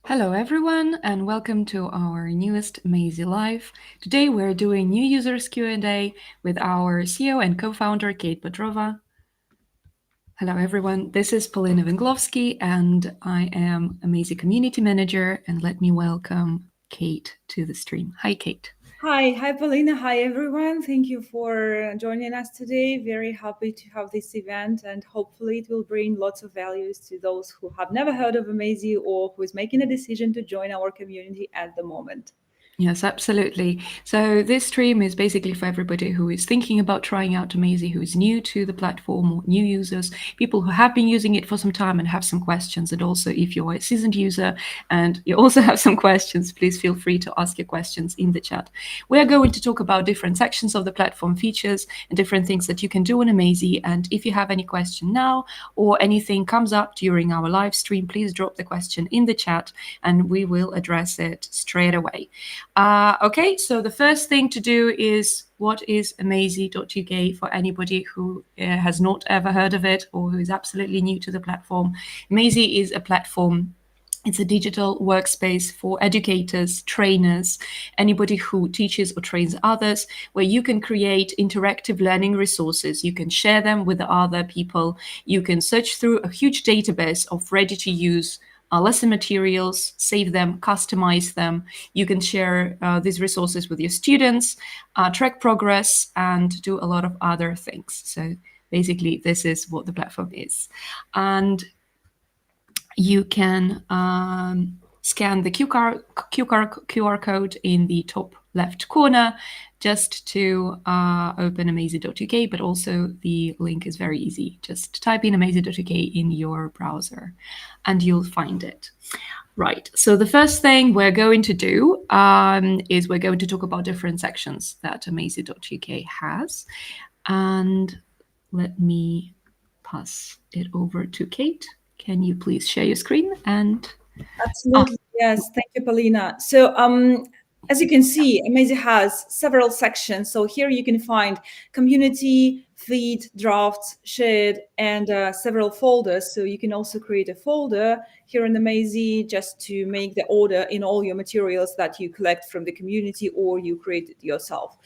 Hello everyone and welcome to our newest Amazy Live. Today we're doing new users Q&A with our CEO and co-founder Kate Bodrova. Hello everyone, this is Polina Węglowski and I am Amazy Community Manager, and let me welcome Kate to the stream. Hi Kate. Hi, Paulina. Hi, everyone. Thank you for joining us today. Very happy to have this event, and hopefully, it will bring lots of values to those who have never heard of Amazy or who is making a decision to join our community at the moment. Yes, absolutely. So this stream is basically for everybody who is thinking about trying out Amazy, who is new to the platform, or new users, people who have been using it for some time and have some questions. And also, if you're a seasoned user and you also have some questions, please feel free to ask your questions in the chat. We are going to talk about different sections of the platform, features, and different things that you can do on Amazy. And if you have any question now or anything comes up during our live stream, please drop the question in the chat and we will address it straight away. Okay, so the first thing to do is, what is Amazy.uk for anybody who has not ever heard of it or who is absolutely new to the platform? Amazy is a platform. It's a digital workspace for educators, trainers, anybody who teaches or trains others, where you can create interactive learning resources. You can share them with other people. You can search through a huge database of ready-to-use lesson materials, save them, customize them. You can share these resources with your students, track progress, and do a lot of other things. So basically, this is what the platform is. And you can scan the QR code in the top left corner just to open amazy.uk, but also the link is very easy. Just type in amazy.uk in your browser and you'll find it. Right, so the first thing we're going to do is we're going to talk about different sections that amazy.uk has. And let me pass it over to Kate. Can you please share your screen? And Absolutely. Yes. Thank you, Paulina. So, as you can see, Amazy has several sections. So here you can find community, feed, drafts, shared, and several folders. So you can also create a folder here in Amazy just to make the order in all your materials that you collect from the community or you created yourself.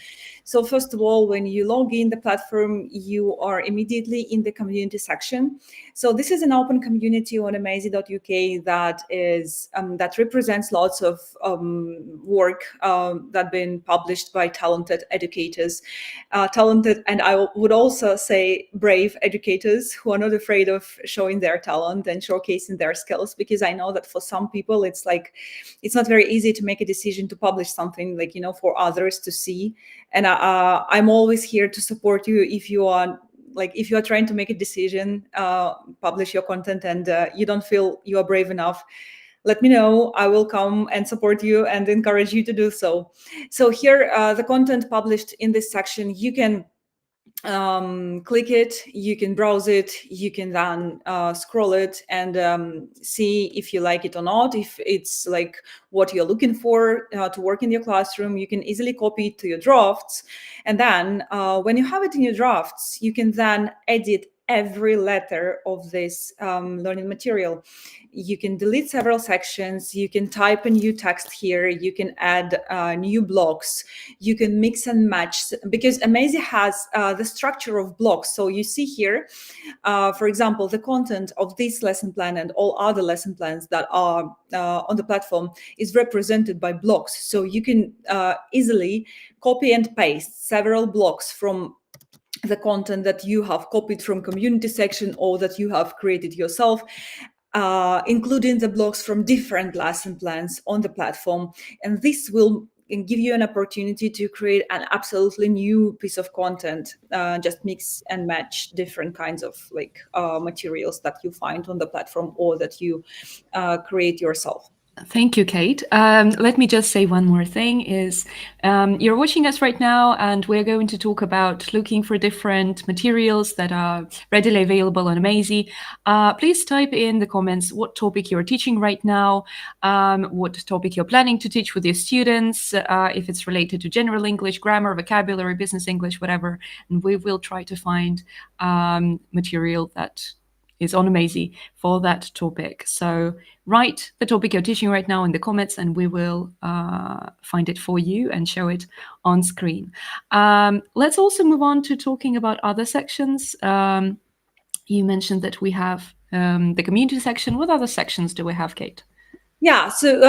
So first of all, when you log in the platform, you are immediately in the community section. So this is an open community on Amazy.uk that represents lots of work that been published by talented educators, talented, and I would also say brave educators who are not afraid of showing their talent and showcasing their skills. Because I know that for some people, it's not very easy to make a decision to publish something for others to see. And I'm always here to support you if you are trying to make a decision, publish your content, and you don't feel you are brave enough, let me know. I will come and support you and encourage you to do so. So here, the content published in this section, you can click it, you can browse it, you can then scroll it and see if you like it or not. If it's like what you're looking for to work in your classroom, you can easily copy it to your drafts. And then when you have it in your drafts, you can then edit every letter of this learning material. You can delete several sections, you can type a new text here, you can add new blocks, you can mix and match, because Amazy has the structure of blocks. So you see here, for example, the content of this lesson plan and all other lesson plans that are on the platform is represented by blocks. So you can easily copy and paste several blocks from the content that you have copied from community section or that you have created yourself, including the blocks from different lesson plans on the platform. And this will give you an opportunity to create an absolutely new piece of content, just mix and match different kinds of materials that you find on the platform or that you create yourself. thank you, Kate. Let me just say one more thing is you're watching us right now and we're going to talk about looking for different materials that are readily available on Amazy. Please type in the comments what topic you're teaching right now, what topic you're planning to teach with your students, if it's related to general English, grammar, vocabulary, business English, whatever. And we will try to find material that is on Amazy for that topic. So write the topic you're teaching right now in the comments, and we will find it for you and show it on screen. Let's also move on to talking about other sections. You mentioned that we have the community section. What other sections do we have, Kate? Yeah, so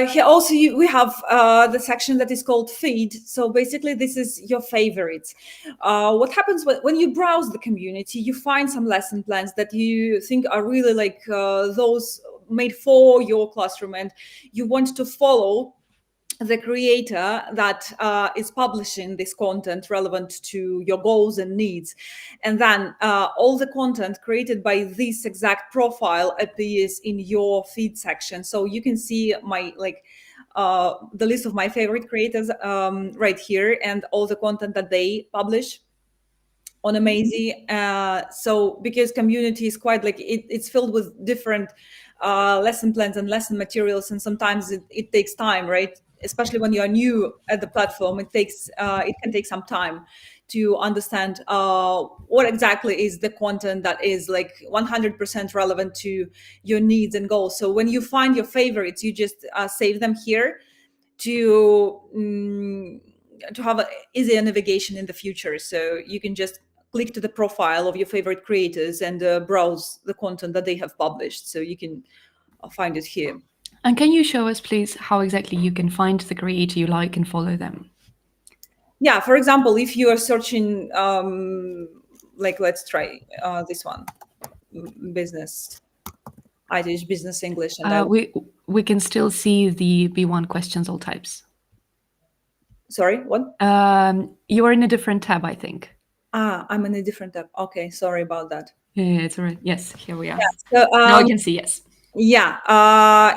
here also we have the section that is called feed. So basically, this is your favorites. What happens when you browse the community, you find some lesson plans that you think are really like those made for your classroom, and you want to follow the creator that is publishing this content relevant to your goals and needs. And then all the content created by this exact profile appears in your feed section. So you can see my the list of my favorite creators right here, and all the content that they publish on Amazy. So because community is quite like it's filled with different lesson plans and lesson materials, and sometimes it takes time, right? Especially when you are new at the platform, it can take some time to understand what exactly is the content that is like 100% relevant to your needs and goals. So when you find your favorites, you just save them here to have a easier navigation in the future. So you can just click to the profile of your favorite creators and browse the content that they have published. So you can find it here. And can you show us, please, how exactly you can find the creator you like and follow them? Yeah, for example, if you are searching, like let's try this one, business. I teach business English, and we can still see the B1 questions, all types. Sorry, what? You are in a different tab, I think. I'm in a different tab. Okay, sorry about that. Yeah, it's all right. Yes, here we are. Yeah, so, now I can see, yes. Yeah,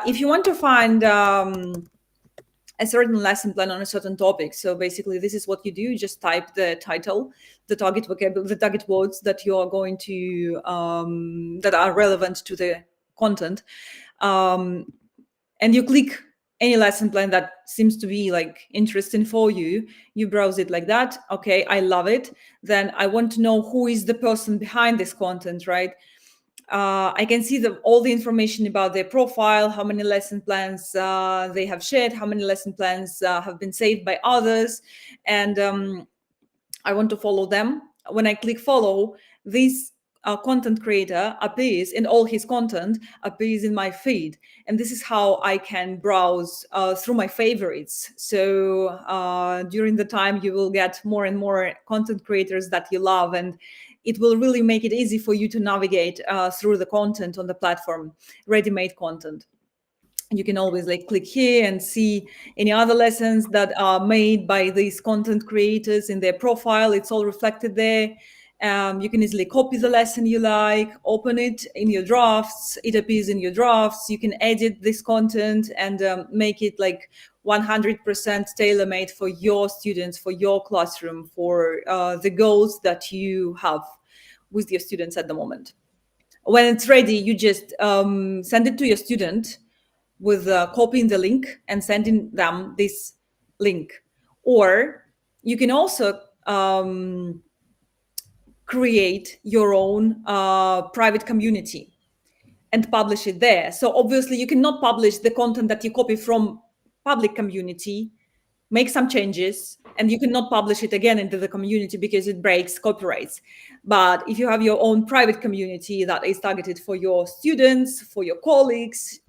if you want to find a certain lesson plan on a certain topic, so basically this is what you do. You just type the title, the target vocabulary, the target words that you are going to that are relevant to the content, and you click any lesson plan that seems to be like interesting for you. You browse it like that. Okay, I love it. Then I want to know who is the person behind this content, right? I can see all the information about their profile, how many lesson plans they have shared, how many lesson plans have been saved by others, and I want to follow them. When I click follow, this content creator appears, and all his content appears in my feed. And this is how I can browse through my favorites. So during the time, you will get more and more content creators that you love, and it will really make it easy for you to navigate through the content on the platform, ready-made content. You can always like click here and see any other lessons that are made by these content creators in their profile. It's all reflected there. You can easily copy the lesson you like, open it in your drafts. It appears in your drafts. You can edit this content and make it like 100% tailor-made for your students, for your classroom, for the goals that you have with your students at the moment. When it's ready, you just send it to your student with copying the link and sending them this link. Or you can also create your own private community and publish it there. So obviously you cannot publish the content that you copy from public community, make some changes, and you cannot publish it again into the community because it breaks copyrights. But if you have your own private community that is targeted for your students, for your colleagues,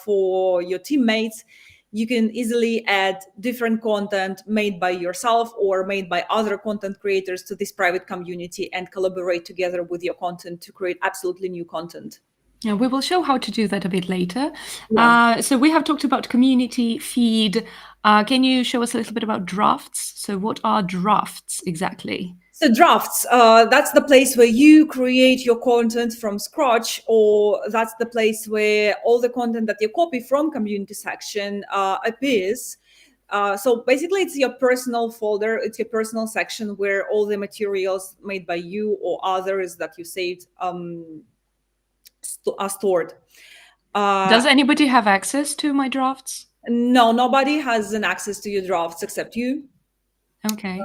for your teammates, you can easily add different content made by yourself or made by other content creators to this private community and collaborate together with your content to create absolutely new content. Yeah, we will show how to do that a bit later. Yeah. So we have talked about community, feed. Can you show us a little bit about drafts? So what are drafts exactly? So drafts, that's the place where you create your content from scratch, or that's the place where all the content that you copy from community section appears. So basically it's your personal folder, it's your personal section where all the materials made by you or others that you saved are stored. Does anybody have access to my drafts? No, nobody has an access to your drafts except you. Okay.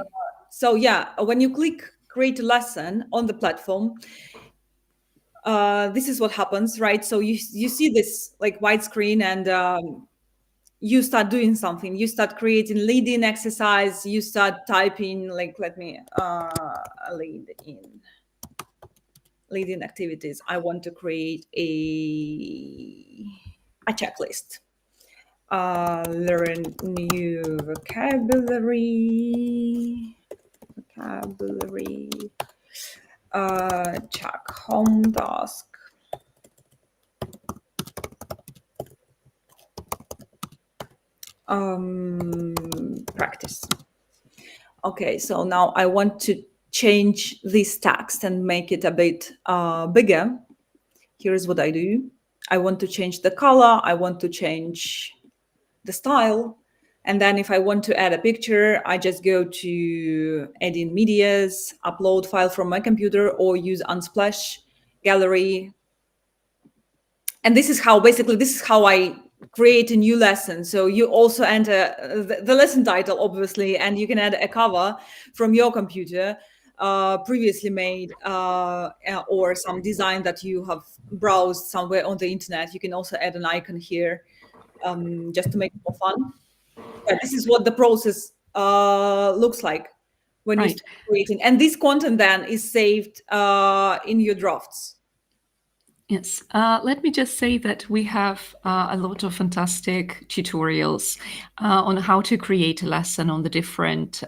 So yeah, when you click create a lesson on the platform, this is what happens, right? So you see this like white screen, and you start doing something. You start creating lead-in exercise. You start typing, like, let me lead in lead-in activities. I want to create a checklist. Learn new vocabulary. Check home task. Practice. Okay, so now I want to change this text and make it a bit bigger. Here's what I do. I want to change the color. I want to change the style. And then if I want to add a picture, I just go to add in medias, upload file from my computer, or use Unsplash gallery. And this is how I create a new lesson. So you also enter the lesson title, obviously, and you can add a cover from your computer, previously made, or some design that you have browsed somewhere on the internet. You can also add an icon here, just to make it more fun. Yeah, this is what the process looks like when you Right. start creating. And this content then is saved in your drafts. Yes. Let me just say that we have a lot of fantastic tutorials on how to create a lesson, on the different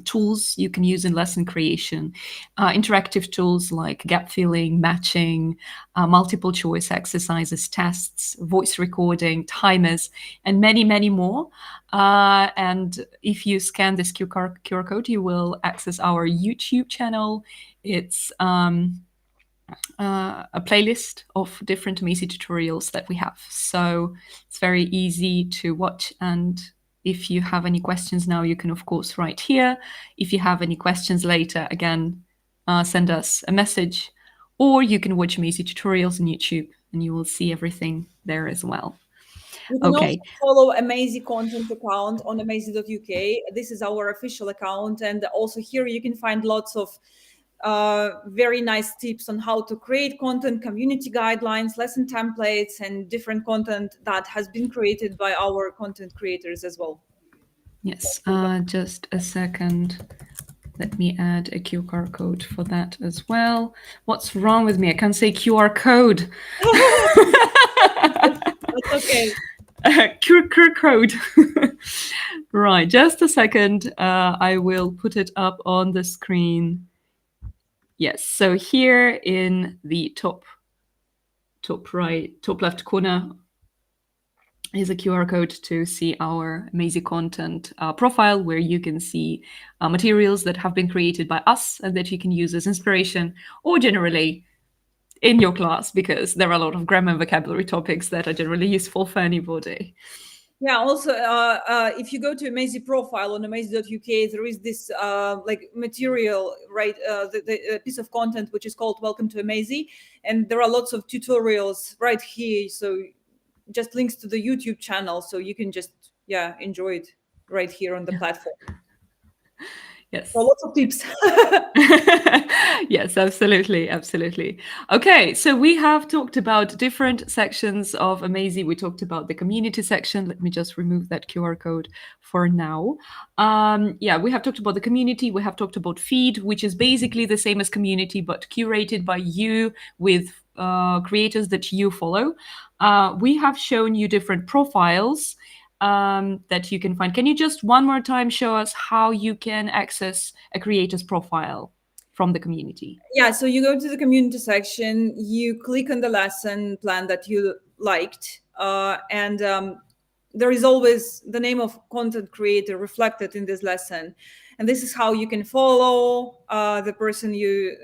tools you can use in lesson creation. Interactive tools like gap filling, matching, multiple choice exercises, tests, voice recording, timers, and many, many more. And if you scan this QR code, you will access our YouTube channel. It's a playlist of different Amazy tutorials that we have. So it's very easy to watch. And if you have any questions now, you can, of course, write here. If you have any questions later, again, send us a message. Or you can watch Amazy tutorials on YouTube and you will see everything there as well. You can also Okay. follow Amazy content account on amazy.uk. This is our official account. And also here you can find lots of very nice tips on how to create content, community guidelines, lesson templates, and different content that has been created by our content creators as well. Yes, just a second. Let me add a QR code for that as well. What's wrong with me? I can't say QR code. That's okay. QR code. Right, just a second. I will put it up on the screen. Yes, so here in the top right, top left corner is a QR code to see our Amazy content profile, where you can see materials that have been created by us and that you can use as inspiration or generally in your class, because there are a lot of grammar and vocabulary topics that are generally useful for anybody. Yeah, also, if you go to Amazy profile on amazy.uk, there is this like material, right? The piece of content which is called Welcome to Amazy. And there are lots of tutorials right here. So just links to the YouTube channel. So you can just, enjoy it right here on the platform. Yes. So lots of tips. Yes, absolutely, absolutely. Okay, so we have talked about different sections of Amazy. We talked about the community section. Let me just remove that QR code for now. Yeah, we have talked about the community. We have talked about feed, which is basically the same as community, but curated by you with creators that you follow. We have shown you different profiles that you can find. Can you just one more time show us how you can access a creator's profile from the community? Yeah, so you go to the community section, you click on the lesson plan that you liked, and there is always the name of content creator reflected in this lesson. And this is how you can follow the person you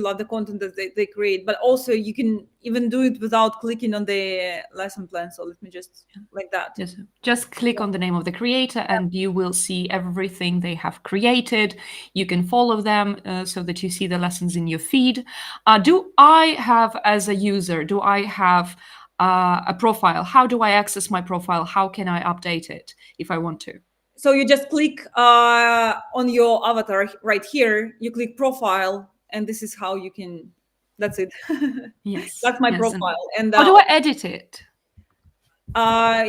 love, the content that they create. But also you can even do it without clicking on the lesson plan. So let me just like that. Yes. Just click on the name of the creator and you will see everything they have created. You can follow them so that you see the lessons in your feed. Do I have, as a user, do I have a profile? How do I access my profile? How can I update it if I want to? So you just click on your avatar right here. You click profile, and this is how you can That's it. Yes, That's my yes. And profile. And how do I edit it?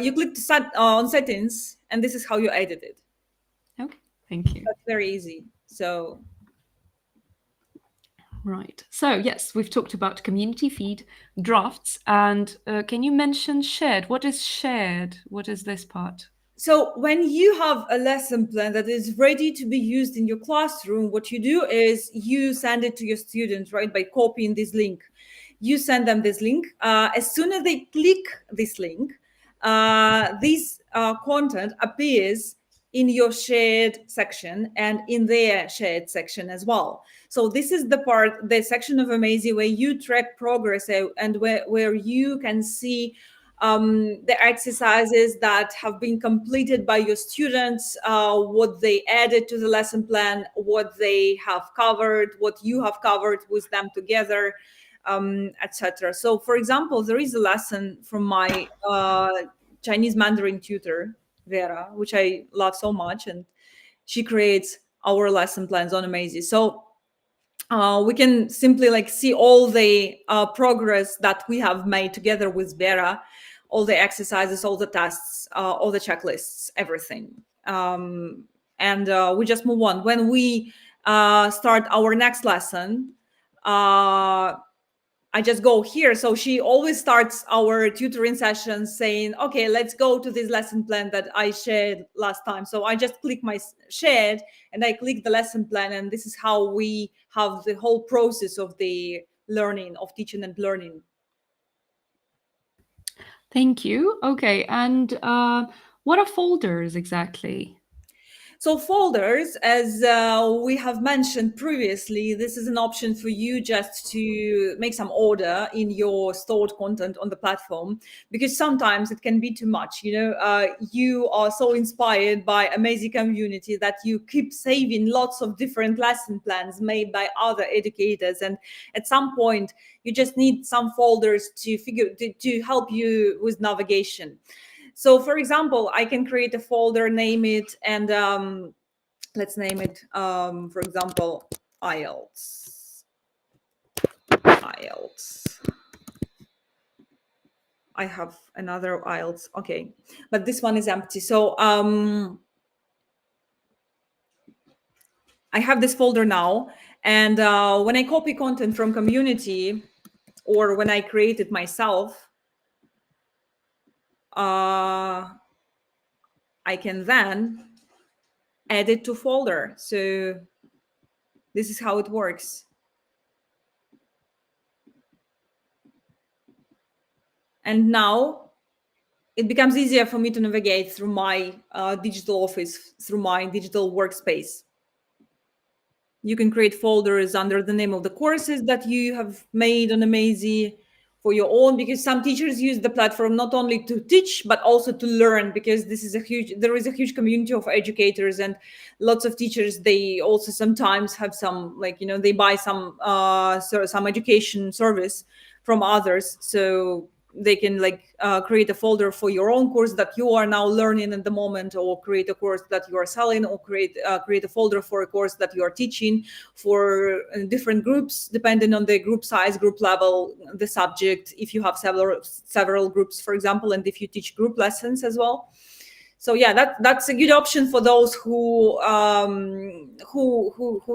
you click to set on settings, and this is how you edit it. Okay, thank you. That's very easy. So Right. So, yes, we've talked about community feed, drafts, and can you mention shared? What is shared? What is this part? So when you have a lesson plan that is ready to be used in your classroom, what you do is you send it to your students, right? By copying this link. You send them this link. As soon as they click this link, this content appears in your shared section and in their shared section as well. So this is the section of Amazy where you track progress and where you can see the exercises that have been completed by your students, what they added to the lesson plan, what they have covered, what you have covered with them together, etc. So, for example, there is a lesson from my Chinese Mandarin tutor, Vera, which I love so much, and she creates our lesson plans on Amazy. So we can simply like see all the progress that we have made together with Vera, all the exercises, all the tests, all the checklists, everything. And we just move on. When we start our next lesson, I just go here. So she always starts our tutoring sessions saying, okay, let's go to this lesson plan that I shared last time. So I just click my shared and I click the lesson plan. And this is how we have the whole process of the learning, of teaching and learning. Thank you. Okay, and what are folders exactly? So folders, as we have mentioned previously, this is an option for you just to make some order in your stored content on the platform, because sometimes it can be too much. You are so inspired by Amazy community that you keep saving lots of different lesson plans made by other educators, and at some point you just need some folders to help you with navigation. So, for example, I can create a folder, name it, and let's name it, for example, IELTS. IELTS. I have another IELTS. Okay, but this one is empty. So I have this folder now, and when I copy content from community, or when I create it myself, I can then add it to folder. So this is how it works. And now it becomes easier for me to navigate through my digital office, through my digital workspace. You can create folders under the name of the courses that you have made on Amazy for your own, because some teachers use the platform not only to teach but also to learn, because there is a huge community of educators, and lots of teachers, they also sometimes have some, like, they buy some education service from others, so they can create a folder for your own course that you are now learning at the moment, or create a course that you are selling, or create a folder for a course that you are teaching, for different groups depending on the group size, group level, the subject, if you have several groups, for example, and if you teach group lessons as well. So yeah, that's a good option for those who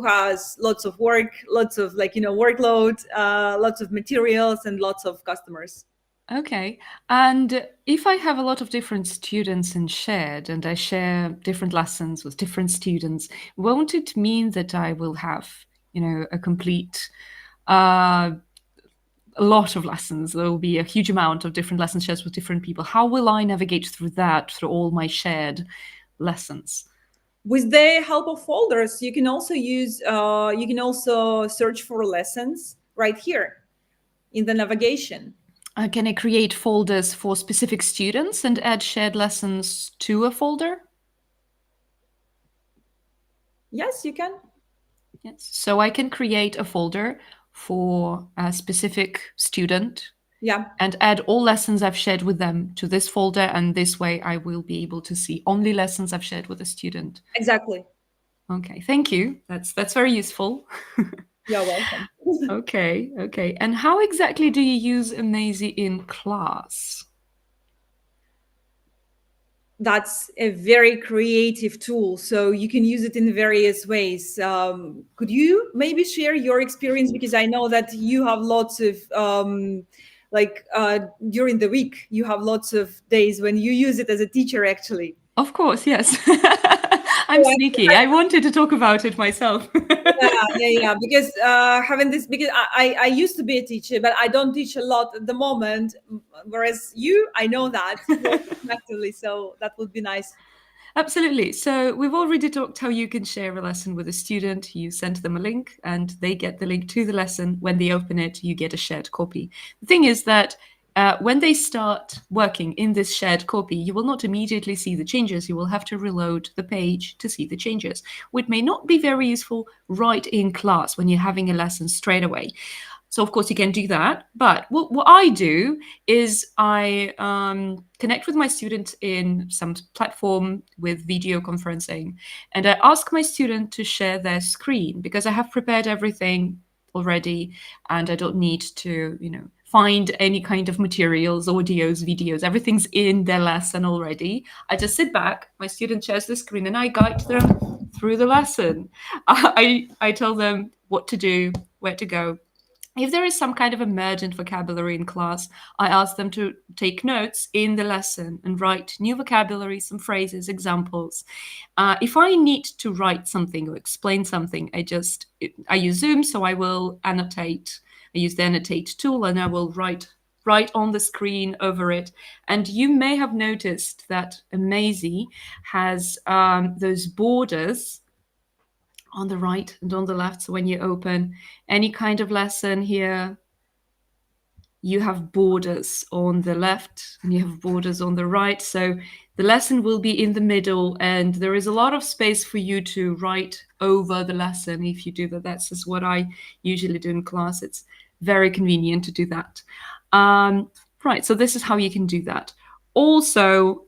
has lots of work, lots of workload, lots of materials, and lots of customers. Okay. And if I have a lot of different students in shared and I share different lessons with different students, won't it mean that I will have, a complete a lot of lessons? There will be a huge amount of different lesson shares with different people. How will I navigate through that, through all my shared lessons? With the help of folders, you can also search for lessons right here in the navigation. Can I create folders for specific students and add shared lessons to a folder? Yes, you can. Yes. So I can create a folder for a specific student Yeah, and add all lessons I've shared with them to this folder. And this way I will be able to see only lessons I've shared with a student. exactly. Okay, thank you. That's very useful. You're welcome. Okay, okay. And how exactly do you use Amazy in class? That's a very creative tool, so you can use it in various ways. Could you maybe share your experience, because I know that you have lots of during the week you have lots of days when you use it as a teacher actually. Of course, yes. I'm So sneaky. I wanted to talk about it myself. yeah. Because having this, because I used to be a teacher, but I don't teach a lot at the moment. Whereas you, I know that you're teaching actively, so that would be nice. Absolutely. So we've already talked how you can share a lesson with a student. You send them a link and they get the link to the lesson. When they open it, you get a shared copy. The thing is that when they start working in this shared copy, you will not immediately see the changes. You will have to reload the page to see the changes, which may not be very useful right in class when you're having a lesson straight away. So of course you can do that. But what I do is I connect with my student in some platform with video conferencing, and I ask my student to share their screen because I have prepared everything already, and I don't need to, find any kind of materials, audios, videos. Everything's in their lesson already. I just sit back, my student shares the screen, and I guide them through the lesson. I tell them what to do, where to go. If there is some kind of emergent vocabulary in class, I ask them to take notes in the lesson and write new vocabulary, some phrases, examples. If I need to write something or explain something, I use Zoom, so I will annotate. I use the annotate tool, and I will write on the screen over it. And you may have noticed that Amazy has those borders on the right and on the left. So when you open any kind of lesson here, you have borders on the left and you have borders on the right. So the lesson will be in the middle, and there is a lot of space for you to write over the lesson if you do that. That's just what I usually do in class. It's very convenient to do that. Right, so this is how you can do that. Also,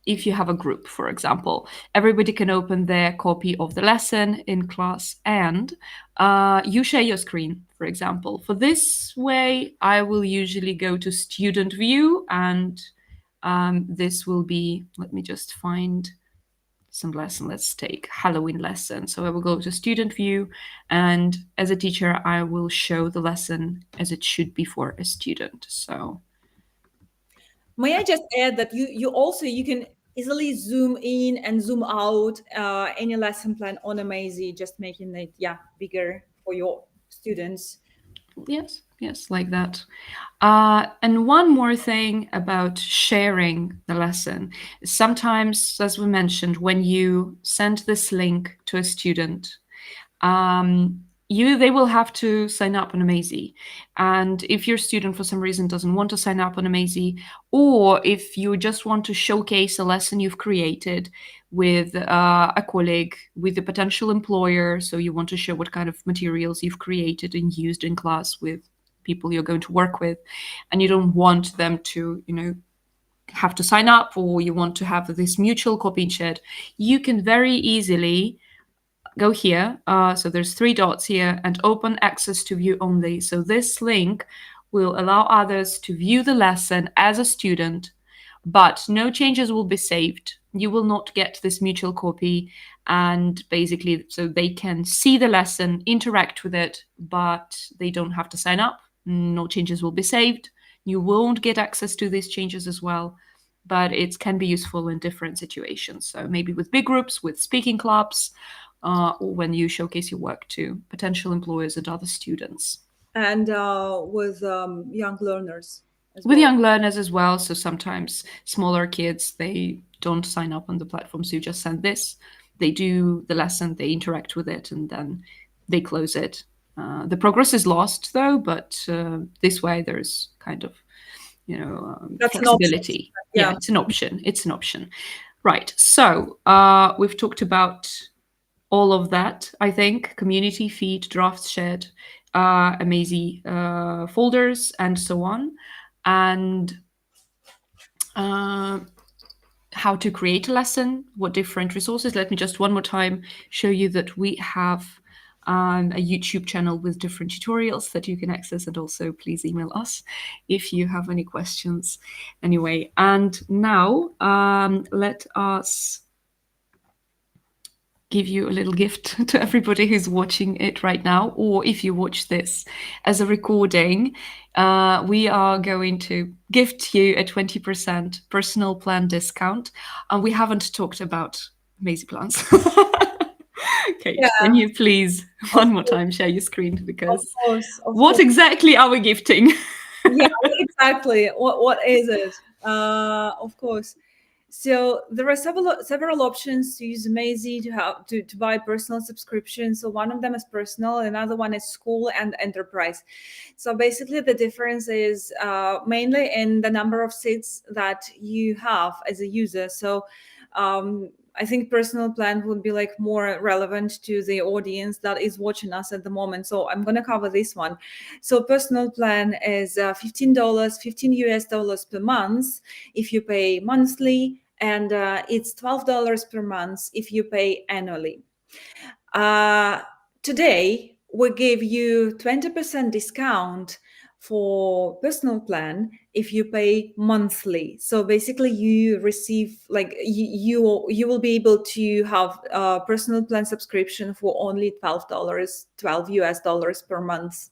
if you have a group, for example, everybody can open their copy of the lesson in class, and you share your screen, for example. For this way, I will usually go to student view, and this will be, let me just find some lesson. Let's take Halloween lesson. So I will go to student view, and as a teacher, I will show the lesson as it should be for a student. So May I just add that you can easily zoom in and zoom out any lesson plan on Amazy, just making it bigger for your students. yes, yes, like that. And one more thing about sharing the lesson. Sometimes, as we mentioned, when you send this link to a student, they will have to sign up on Amazy. And if your student for some reason doesn't want to sign up on Amazy, or if you just want to showcase a lesson you've created with a colleague, with a potential employer, so you want to show what kind of materials you've created and used in class with people you're going to work with, and you don't want them to, have to sign up, or you want to have this mutual copy shared, you can very easily go here. So there's three dots here, and open access to view only. So this link will allow others to view the lesson as a student, but no changes will be saved. You will not get this mutual copy, and basically, so they can see the lesson, interact with it, but they don't have to sign up. No changes will be saved. You won't get access to these changes as well, but it can be useful in different situations. So maybe with big groups, with speaking clubs, or when you showcase your work to potential employers and other students. And with young learners as With well. young learners as well. So sometimes smaller kids, they don't sign up on the platform. So you just send this, they do the lesson, they interact with it, and then they close it. The progress is lost though, but this way there's kind of, That's an option. flexibility. Yeah, Yeah. it's an option. It's an option. Right. So we've talked about all of that, I think: community feed, drafts shared, Amazy folders, and so on. And uh, how to create a lesson, what different resources. Let me just one more time show you that we have a YouTube channel with different tutorials that you can access, and also please email us if you have any questions. Anyway, and now let us give you a little gift to everybody who's watching it right now, or if you watch this as a recording, we are going to gift you a 20% personal plan discount. And we haven't talked about Amazy plans. Kate, Yeah, can you please of one more course, time share your screen, of because course, of what course. exactly are we gifting? Yeah, exactly. What is it? Of course. So there are several options to use Amazy to have to buy personal subscriptions. So one of them is personal, another one is school and enterprise. So basically, the difference is mainly in the number of seats that you have as a user. So I think personal plan would be like more relevant to the audience that is watching us at the moment. So I'm going to cover this one. So personal plan is $15, 15 US dollars per month if you pay monthly, and it's $12 per month if you pay annually. Uh, Today, we give you 20% discount for personal plan if you pay monthly. So basically you receive like you will be able to have a personal plan subscription for only $12, 12 US dollars per month.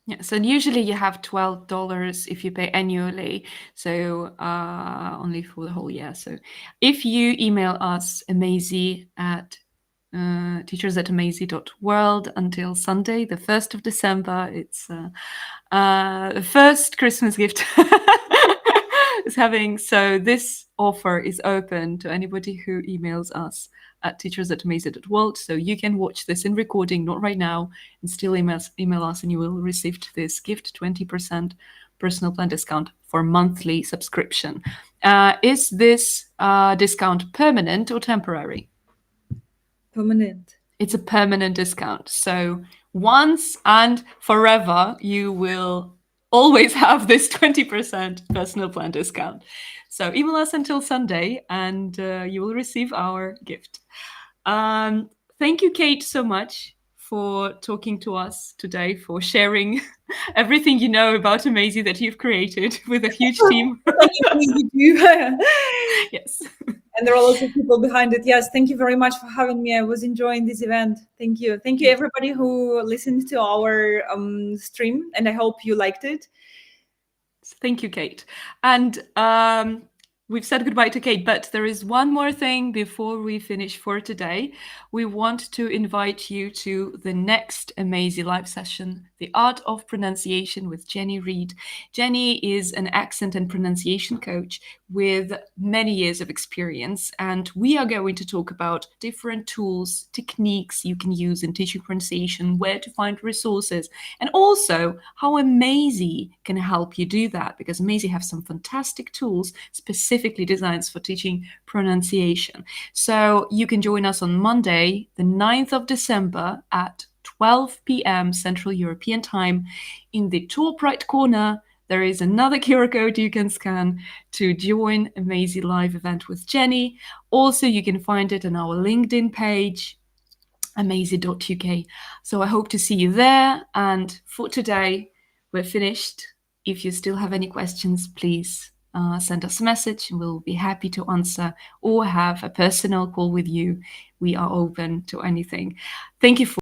Yes, and usually you have $12 if you pay annually, so only for the whole year. So if you email us Amazy at teachers@amazy.world until Sunday, the 1st of December, it's the first Christmas gift is having. So this offer is open to anybody who emails us at teachers@amazy.world. So you can watch this in recording, not right now, and still email us, and you will receive this gift 20% personal plan discount for monthly subscription. Is this discount permanent or temporary? Permanent. It's a permanent discount. So once and forever, you will always have this 20% personal plan discount. So email us until Sunday, and you will receive our gift. Thank you, Kate, so much for talking to us today, for sharing everything you know about Amazy that you've created with a huge team. Thank you. Yes. And there are lots of people behind it. Yes, thank you very much for having me. I was enjoying this event. Thank you. Thank you, everybody who listened to our stream, and I hope you liked it. Thank you, Kate. And we've said goodbye to Kate, but there is one more thing before we finish for today. We want to invite you to the next Amazy live session, The Art of Pronunciation with Jenny Reed. Jenny is an accent and pronunciation coach with many years of experience, and we are going to talk about different tools, techniques you can use in teaching pronunciation, where to find resources, and also how Amazy can help you do that, because Amazy have some fantastic tools specifically designed for teaching pronunciation. So you can join us on Monday, the 9th of December at 12 p.m. Central European Time. In the top right corner, there is another QR code you can scan to join Amazy live event with Jenny. Also, you can find it on our LinkedIn page, amazy.uk. So I hope to see you there. And for today, we're finished. If you still have any questions, please send us a message, and we'll be happy to answer or have a personal call with you. We are open to anything. Thank you for